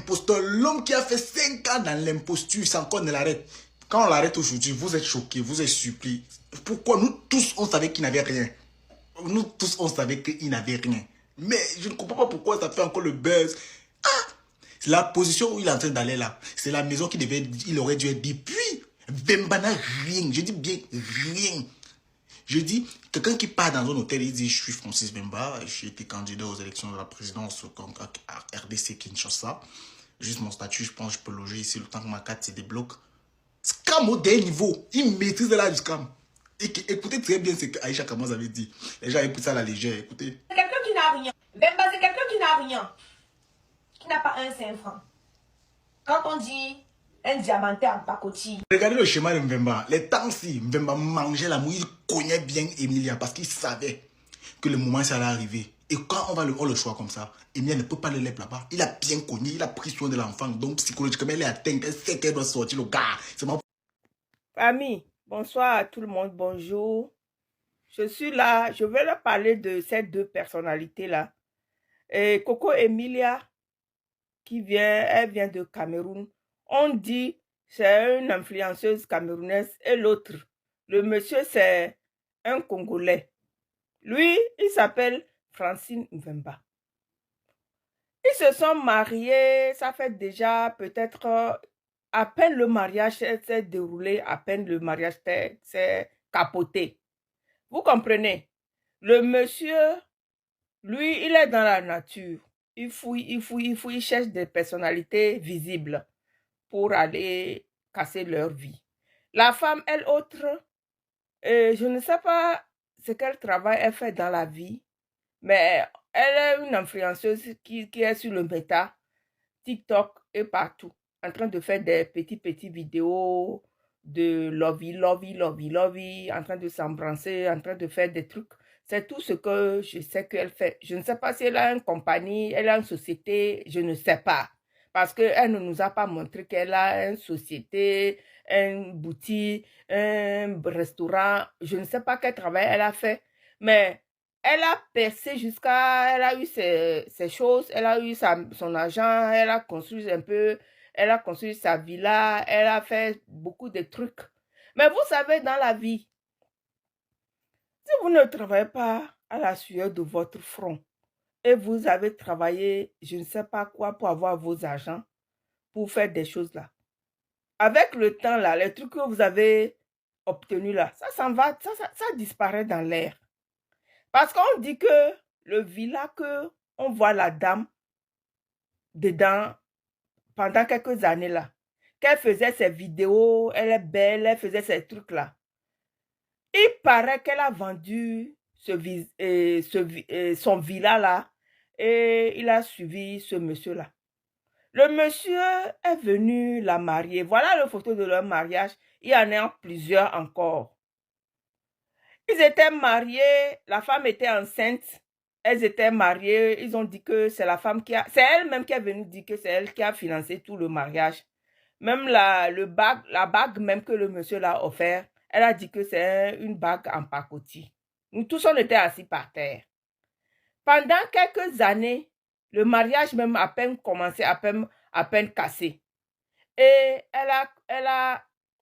imposteur, l'homme qui a fait 5 ans dans l'imposture, sans qu'on ne l'arrête. Quand on l'arrête aujourd'hui, vous êtes choqués, vous êtes surpris. Pourquoi? Nous tous, on savait qu'il n'avait rien. Nous tous, on savait qu'il n'avait rien. Mais je ne comprends pas pourquoi ça fait encore le buzz. Ah! C'est la position où il est en train d'aller là. C'est la maison il aurait dû être depuis. Bemba n'a rien. Je dis bien rien. Je dis, quelqu'un qui part dans un hôtel, il dit, je suis Francis Bemba, j'ai été candidat aux élections de la présidence à RDC Kinshasa. Juste mon statut, je pense que je peux loger ici le temps que ma carte se débloque. Scam au dernier niveau. Il maîtrise là du scam. Écoutez très bien ce que Aïcha Kamaz avait dit. Les gens écoutent ça à la légère, écoutez. C'est quelqu'un qui n'a rien. Bemba, c'est quelqu'un qui n'a rien. Qui n'a pas un 5 francs. Quand on dit un diamanté en pacotille. Regardez le schéma de Mbemba. Les temps-ci, Mbemba mangeait la mouille, il cognait bien Emilia parce qu'il savait que le moment ça allait arriver. Et quand on le choix comme ça, Emilia ne peut pas le lèvre là-bas. Il a bien cogné, il a pris soin de l'enfant. Donc psychologiquement, elle est atteinte. Elle sait qu'elle doit sortir le gars. Amis, bonsoir à tout le monde, bonjour. Je suis là, je vais leur parler de ces deux personnalités-là. Et Coco Emilia, elle vient de Cameroun. On dit c'est une influenceuse camerounaise et l'autre, le monsieur, c'est un Congolais. Lui, il s'appelle Francine Mvemba. Ils se sont mariés, ça fait déjà peut-être à peine le mariage s'est déroulé, à peine le mariage s'est capoté. Vous comprenez? Le monsieur, lui, il est dans la nature. Il fouille, il cherche des personnalités visibles pour aller casser leur vie. La femme, elle autre, je ne sais pas ce qu'elle travaille, elle fait dans la vie, mais elle est une influenceuse qui est sur le méta, TikTok et partout, en train de faire des petites vidéos de lovey, en train de s'embrasser, en train de faire des trucs. C'est tout ce que je sais qu'elle fait. Je ne sais pas si elle a une compagnie, elle a une société, je ne sais pas. Parce qu'elle ne nous a pas montré qu'elle a une société, une boutique, un restaurant. Je ne sais pas quel travail elle a fait. Mais elle a percé jusqu'à, elle a eu ses choses, elle a eu son argent, elle a construit un peu, elle a construit sa villa, elle a fait beaucoup de trucs. Mais vous savez, dans la vie, si vous ne travaillez pas à la sueur de votre front et vous avez travaillé, je ne sais pas quoi, pour avoir vos argents, pour faire des choses là, avec le temps là, les trucs que vous avez obtenus là, ça s'en va, ça disparaît dans l'air. Parce qu'on dit que le villa que on voit la dame dedans pendant quelques années là, qu'elle faisait ses vidéos, elle est belle, elle faisait ces trucs là. Il paraît qu'elle a vendu son villa là et il a suivi ce monsieur là. Le monsieur est venu la marier. Voilà la photo de leur mariage. Il y en a plusieurs encore. Ils étaient mariés, la femme était enceinte, elles étaient mariées, ils ont dit que c'est la femme c'est elle-même qui est venue dire que c'est elle qui a financé tout le mariage. Même la bague même que le monsieur l'a offert, elle a dit que c'est une bague en pacotille. Nous tous, on était assis par terre. Pendant quelques années, le mariage même à peine commencé, à peine cassé. Et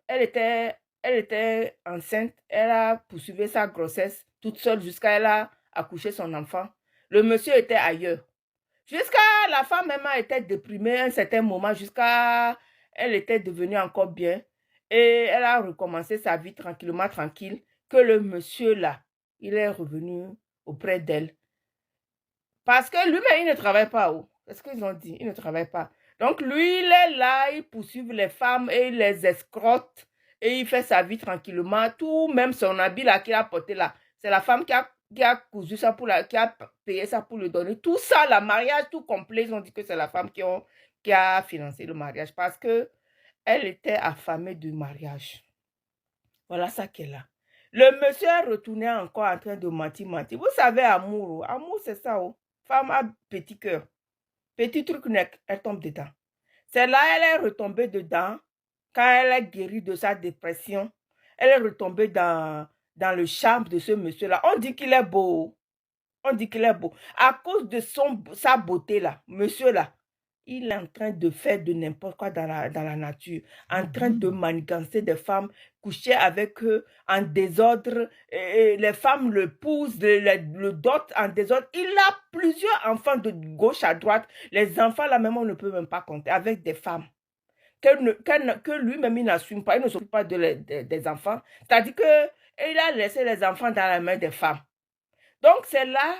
elle était enceinte, elle a poursuivi sa grossesse toute seule jusqu'à elle a accouché son enfant. Le monsieur était ailleurs. Jusqu'à la femme même a été déprimée à un certain moment, jusqu'à elle était devenue encore bien. Et elle a recommencé sa vie tranquillement, tranquille, que le monsieur là, il est revenu auprès d'elle. Parce que lui-même, il ne travaille pas. C'est ce qu'ils ont dit, il ne travaille pas. Donc lui, il est là, il poursuit les femmes et il les escrotte et il fait sa vie tranquillement. Tout, même son habit là qu'il a porté là, c'est la femme qui a cousu ça qui a payé ça pour le donner. Tout ça, le mariage, tout complet, ils ont dit que c'est la femme qui a financé le mariage parce que elle était affamée du mariage. Voilà ça qu'elle a. Le monsieur est retourné encore en train de mentir. Vous savez, amour, amour c'est ça. Femme à petit cœur. Petit truc net, elle tombe dedans. C'est là elle est retombée dedans. Quand elle est guérie de sa dépression, elle est retombée dans le charme de ce monsieur-là. On dit qu'il est beau. On dit qu'il est beau. À cause de sa beauté là, monsieur là, il est en train de faire de n'importe quoi dans la nature, en train de manigancer des femmes, coucher avec eux en désordre, et les femmes le poussent, le dotent en désordre. Il a plusieurs enfants de gauche à droite. Les enfants, là même, on ne peut même pas compter avec des femmes. Que lui-même, il n'assume pas, il ne s'occupe pas des enfants. C'est-à-dire qu'il a laissé les enfants dans la main des femmes. Donc, c'est là,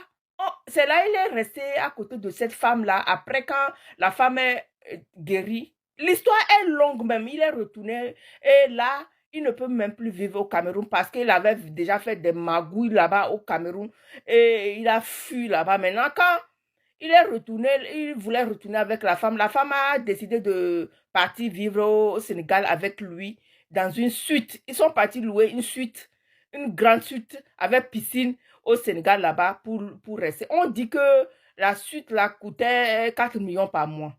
il est resté à côté de cette femme-là. Après, quand la femme est guérie, l'histoire est longue même. Il est retourné et là, il ne peut même plus vivre au Cameroun parce qu'il avait déjà fait des magouilles là-bas au Cameroun et il a fui là-bas. Maintenant, quand il est retourné, il voulait retourner avec la femme. La femme a décidé de partir vivre au Sénégal avec lui dans une suite. Ils sont partis louer une suite, une grande suite avec piscine au Sénégal là-bas pour rester. On dit que la suite là coûtait 4 millions par mois.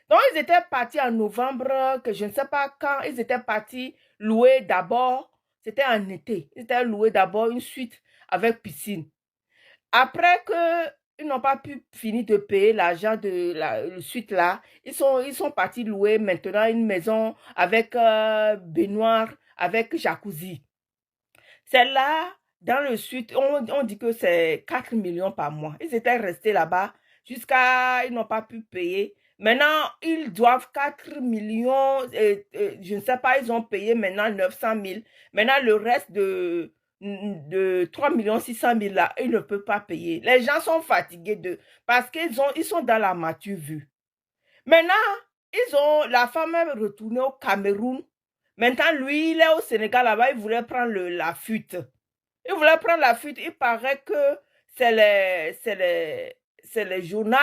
Donc, ils étaient partis en novembre, que je ne sais pas quand, ils étaient partis louer d'abord, c'était en été, ils étaient loués d'abord une suite avec piscine. Après qu'ils n'ont pas pu finir de payer l'argent de la suite là, ils sont partis louer maintenant une maison avec baignoire, avec jacuzzi. Celle-là, dans le sud, on dit que c'est 4 millions par mois. Ils étaient restés là-bas jusqu'à... Ils n'ont pas pu payer. Maintenant, ils doivent 4 millions, je ne sais pas, ils ont payé maintenant 900 000. Maintenant, le reste de 3 600 000 là, ils ne peuvent pas payer. Les gens sont fatigués parce qu'ils sont dans la mature vue. Maintenant, la femme est retournée au Cameroun. Maintenant, lui, il est au Sénégal là-bas, il voulait prendre la fuite. Il voulait prendre la fuite. Il paraît que c'est les journaux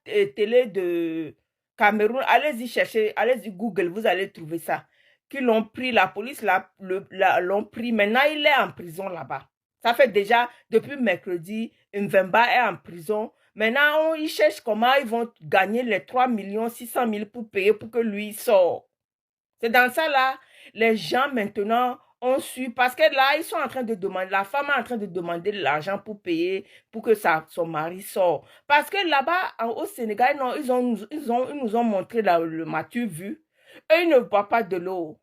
télé de Cameroun. Allez-y chercher, allez-y Google, vous allez trouver ça. Qui l'ont pris, la police l'ont pris. Maintenant, il est en prison là-bas. Ça fait déjà, depuis mercredi, Mvemba est en prison. Maintenant, ils cherchent comment ils vont gagner les 3 600 000 pour payer pour que lui sorte. C'est dans ça là, les gens maintenant ont su, parce que là, ils sont en train de demander, la femme est en train de demander de l'argent pour payer, pour que son mari sorte. Parce que là-bas, au Sénégal, non, ils nous ont montré le mature vu. Eux, ils ne boivent pas de l'eau.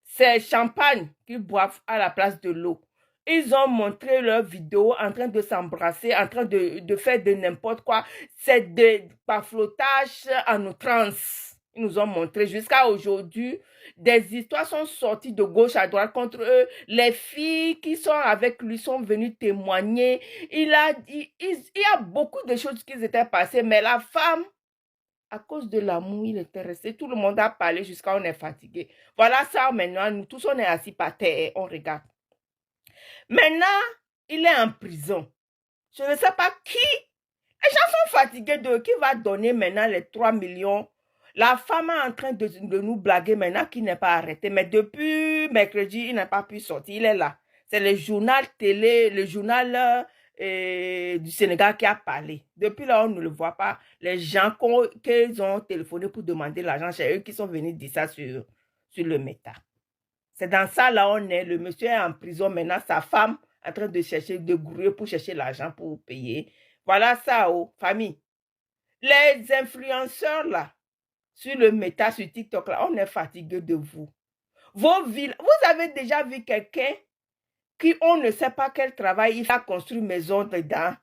C'est champagne qu'ils boivent à la place de l'eau. Ils ont montré leur vidéo en train de s'embrasser, en train de faire de n'importe quoi. C'est des baflottages en outrance. Ils nous ont montré jusqu'à aujourd'hui, des histoires sont sorties de gauche à droite contre eux. Les filles qui sont avec lui sont venues témoigner. Il y a beaucoup de choses qui étaient passées, mais la femme, à cause de l'amour, il était resté. Tout le monde a parlé jusqu'à on est fatigué. Voilà ça maintenant, nous tous on est assis par terre et on regarde. Maintenant, il est en prison. Je ne sais pas qui. Les gens sont fatigués de qui va donner maintenant les 3 millions. La femme est en train de nous blaguer maintenant qui n'est pas arrêté. Mais depuis mercredi, il n'a pas pu sortir. Il est là. C'est le journal télé, le journal du Sénégal qui a parlé. Depuis là, on ne le voit pas. Les gens qu'ils ont téléphoné pour demander l'argent, c'est eux qui sont venus dire ça sur le méta. C'est dans ça là on est. Le monsieur est en prison maintenant. Sa femme en train de chercher, de grouiller pour chercher l'argent pour payer. Voilà ça, oh, famille. Les influenceurs là, sur le méta, sur TikTok, là, on est fatigué de vous. Vos villes, vous avez déjà vu quelqu'un qui, on ne sait pas quel travail, il a construit maison dedans.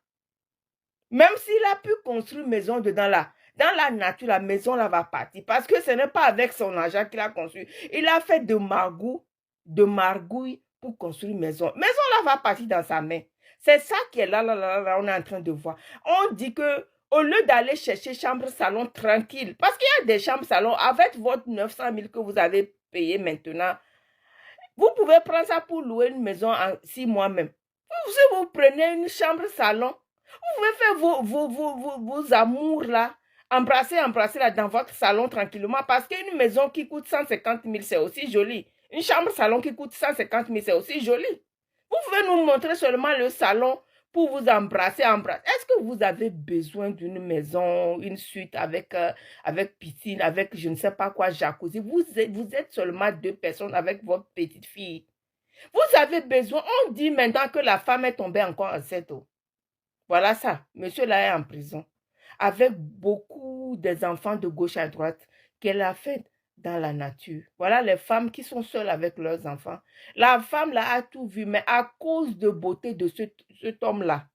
Même s'il a pu construire maison dedans là, dans la nature, la maison là va partir. Parce que ce n'est pas avec son argent qu'il a construit. Il a fait de margouille pour construire maison. Maison là va partir dans sa main. C'est ça qui est là, on est en train de voir. On dit que au lieu d'aller chercher chambre salon tranquille, parce qu'il y a des chambres salon avec votre 900 000 que vous avez payé maintenant, vous pouvez prendre ça pour louer une maison en 6 mois même. Si vous prenez une chambre salon, vous pouvez faire vos amours là, embrasser là dans votre salon tranquillement, parce qu'une maison qui coûte 150 000, c'est aussi joli. Une chambre salon qui coûte 150 000, c'est aussi joli. Vous pouvez nous montrer seulement le salon pour vous embrasser. Est-ce que vous avez besoin d'une maison, une suite avec piscine, avec je ne sais pas quoi, jacuzzi? Vous êtes seulement 2 personnes avec votre petite fille. Vous avez besoin, on dit maintenant que la femme est tombée encore enceinte. Voilà ça, monsieur là est en prison. avec beaucoup des enfants de gauche à droite qu'elle a fait dans la nature. Voilà les femmes qui sont seules avec leurs enfants. La femme là a tout vu, mais à cause de beauté de cet homme-là,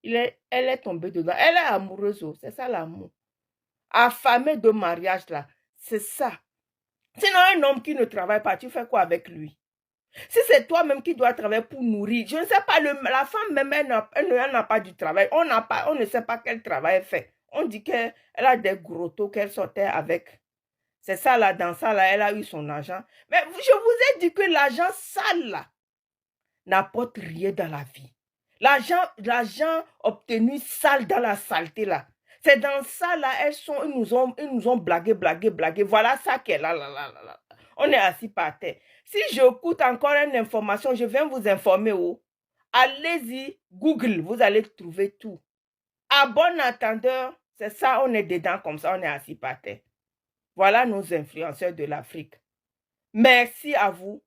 elle est tombée dedans. Elle est amoureuse, c'est ça l'amour. Affamée de mariage là, c'est ça. Sinon, un homme qui ne travaille pas, tu fais quoi avec lui? Si c'est toi-même qui dois travailler pour nourrir, je ne sais pas, la femme même, elle n'a pas du travail. On ne sait pas quel travail elle fait. On dit qu'elle a des gros taux qu'elle sortait avec. C'est ça là, dans ça là, elle a eu son argent. Mais je vous ai dit que l'argent sale là n'apporte rien dans la vie. L'argent obtenu sale dans la saleté là. C'est dans ça là, ils nous ont blagué. Voilà ça qu'elle a là. On est assis par terre. Si j'écoute encore une information, je viens vous informer. Oh. Allez-y, Google, vous allez trouver tout. À bon entendeur, c'est ça, on est dedans comme ça, on est assis par terre. Voilà nos influenceurs de l'Afrique. Merci à vous.